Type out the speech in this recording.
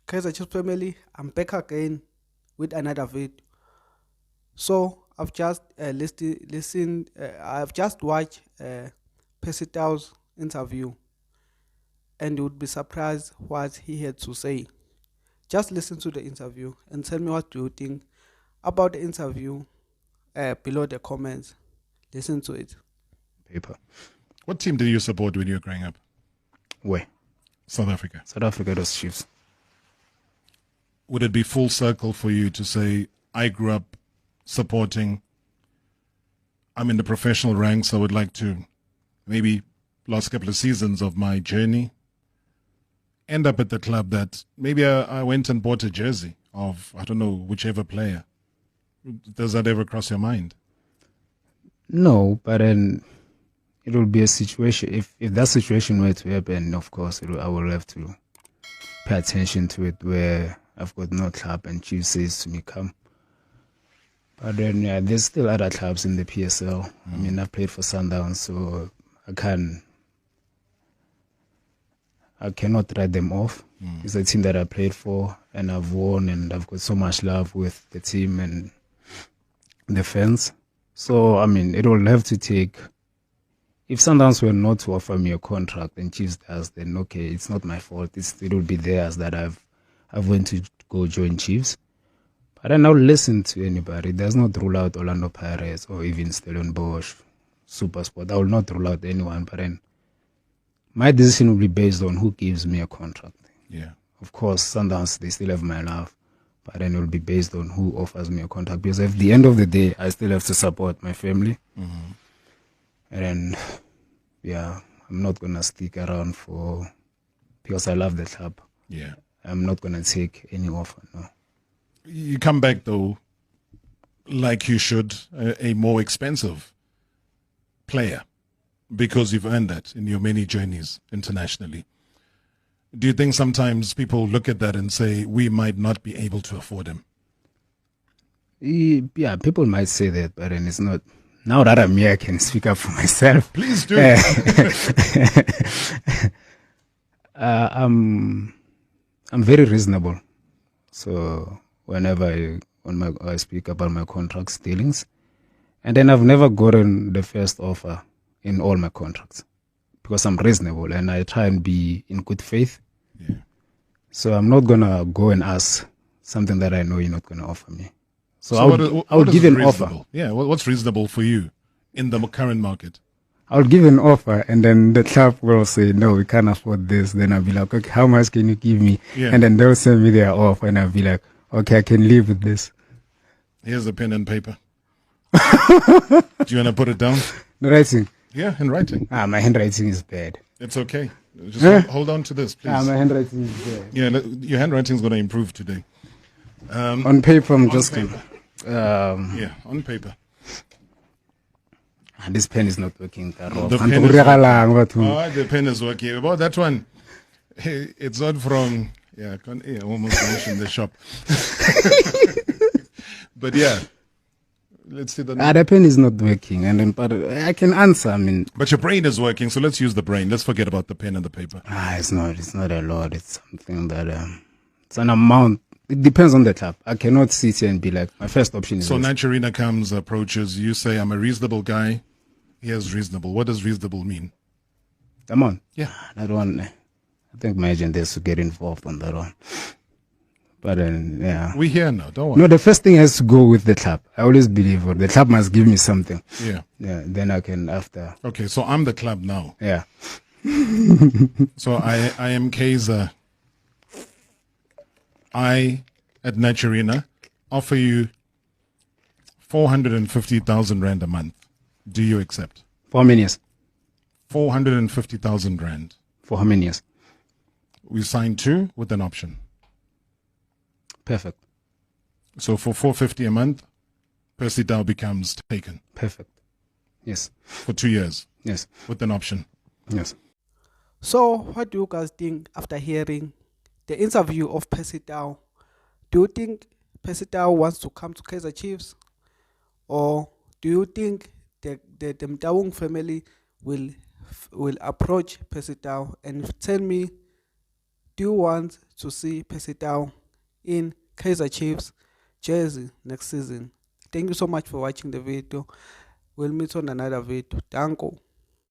Kaizer Chiefs family, I'm back again with another video. So I've just listened. I've just watched Percy Tau's interview, and you would be surprised what he had to say. Just listen to the interview and tell me what do you think about the interview below the comments. Listen to it. Paper. What team did you support when you were growing up? Where? South Africa. South Africa, those Chiefs. Would it be full circle for you to say, I grew up supporting, I'm in the professional ranks, I would like to maybe last couple of seasons of my journey end up at the club that maybe I went and bought a jersey of, I don't know, whichever player. Does that ever cross your mind? No, but then it will be a situation. If that situation were to happen, of course, I will have to pay attention to it where I've got no club and Chief says to me, come. But then, yeah, there's still other clubs in the PSL. I mean, I've played for Sundowns, so I cannot write them off. It's a team that I played for and I've won, and I've got so much love with the team and the fans. So, I mean, it will have to take, if Sundowns were not to offer me a contract and Chiefs does, then okay, it's not my fault. It will be theirs that I've went to go join Chiefs. But then I'll listen to anybody. It does not rule out Orlando Pirates or even Stellenbosch, Supersport. I will not rule out anyone, but then my decision will be based on who gives me a contract. Yeah. Of course, Sundowns, they still have my love, but then it will be based on who offers me a contract. Because at the end of the day, I still have to support my family. Mm-hmm. And then, yeah, I'm not going to stick around because I love the club. Yeah. I'm not going to take any offer, no. You come back, though, like you should, a more expensive player, because you've earned that in your many journeys internationally. Do you think sometimes people look at that and say, we might not be able to afford him? Yeah, people might say that, but then it's not. Now that I'm here, I can speak up for myself. Please do. I'm very reasonable. So whenever I speak about my contract dealings, and then I've never gotten the first offer in all my contracts because I'm reasonable and I try and be in good faith. Yeah. So I'm not gonna go and ask something that I know you're not gonna offer me. So I'll give an offer. reasonable? Yeah, what's reasonable for you in the current market? I'll give an offer, and then the club will say, no, we can't afford this. Then I'll be like, okay, how much can you give me? Yeah. And then they'll send me their offer, and I'll be like, okay, I can live with this. Here's a pen and paper. Do you want to put it down? The writing? Yeah, in writing. My handwriting is bad. It's okay. Just hold on to this, please. My handwriting is bad. Yeah, your handwriting's going to improve today. On paper, I'm just paper. going. On paper. This pen is not working. The pen is working. About that one, it's not from, I almost mentioned the shop. But yeah, let's see the pen is not working, and then, but I can answer. I mean, but your brain is working, so let's use the brain. Let's forget about the pen and the paper. It's not a lot. It's something that it's an amount. It depends on the club. I cannot sit here and be like, my first option is so this. Naturina comes, approaches, you say, I'm a reasonable guy. Here's reasonable. What does reasonable mean? Come on. Yeah. That one, I think my agent has to get involved on that one. But yeah. We're here now, don't worry. No, the first thing has to go with the club. I always believe the club must give me something. Yeah. Yeah. Then I can after. Okay, so I'm the club now. Yeah. So I am Kaizer. I, at Naturina, offer you 450,000 Rand a month. Do you accept? For how many years? 450,000 Rand. For how many years? We signed 2 with an option. Perfect. So for 450 a month, Percy Tau becomes taken. Perfect. Yes. For 2 years. Yes. With an option. Yes. So, what do you guys think after hearing the interview of Percy Tau? Do you think Percy Tau wants to come to Kaizer Chiefs, or do you think the Mtaung family will approach Percy Tau and tell me Do you want to see Percy in Kaizer Chiefs jersey next season? Thank you so much for watching the video. We'll meet on another video. Danko.